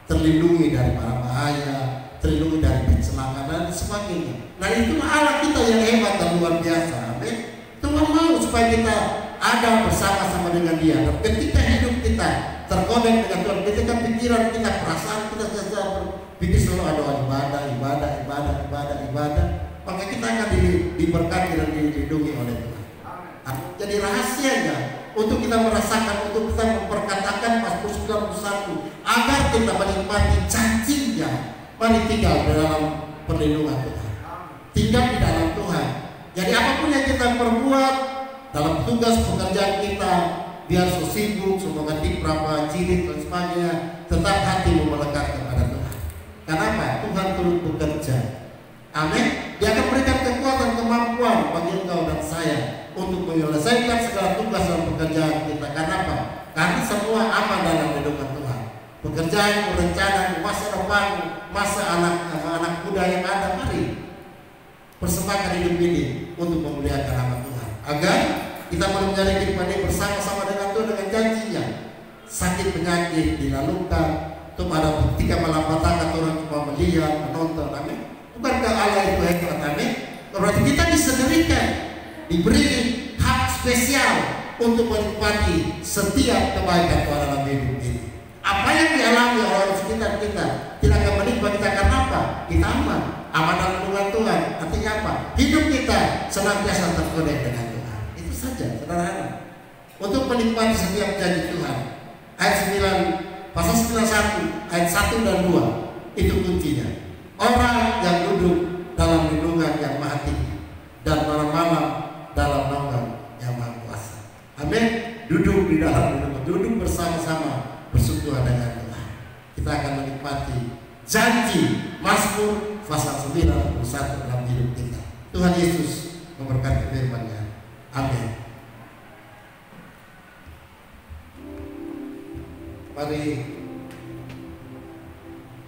terlindungi dari para bahaya, terlindungi dari kecelakaan dan sebagainya. Nah itulah Allah kita yang hebat dan luar biasa. Amin. Tuhan mau supaya kita ada bersama-sama dengan Dia. Dan ketika hidup kita terkonek dengan Tuhan, ketika pikiran kita, perasaan kita berpikir selalu ada ibadah, maka kita akan diberkati dan dilindungi oleh Tuhan. Jadi rahasianya untuk kita merasakan, untuk kita memperkatakan Mazmur 91 agar kita menikmati janjinya. Mari tinggal di dalam perlindungan Tuhan, tinggal di dalam Tuhan. Jadi apapun yang kita perbuat dalam tugas pekerjaan kita, biar sibuk, semoga berapa jilid dan sebagainya, tetap hati melekat kepada Tuhan. Kenapa? Tuhan turut bekerja. Amin. Dia akan berikan kekuatan, kemampuan bagi engkau dan saya untuk menyelesaikan segala tugas dan pekerjaan kita. Karena apa? Karena semua aman dalam lindungan Tuhan. Pekerjaan, perencanaan, masa depan, masa anak muda yang ada, mari persembahkan hidup ini untuk memuliakan nama Tuhan. Agar kita menjalani kehidupan ini bersama-sama dengan Tuhan dengan janjinya. Sakit penyakit dilalukan, untuk ada ketika malapetaka orang cuma melihat, menonton. Amin. Bukankah Allah itu hebat? Amin. Berarti kita disediakan, diberi hak spesial untuk menikmati setiap kebaikan Tuhan dalam hidup ini. Apa yang dialami oleh orang sekitar kita tidak akan menikmati kita. Karena apa? Kita aman dalam lindungan Tuhan. Artinya apa? Hidup kita senantiasa terkonek dengan Tuhan. Itu saja, sederhana. Untuk menikmati setiap janji Tuhan. Ayat 9, pasal 91, ayat 1 dan 2 itu kuncinya. Orang yang duduk dalam lindungan yang maha tinggi dan malam-malam dalam naungan yang maha kuasa. Amin. Duduk di dalam lindungan, duduk bersama-sama bersekutu dengan Tuhan. Kita akan menikmati janji Mazmur pasal 91 dalam hidup kita. Tuhan Yesus memberkati firman-Nya. Amin. Mari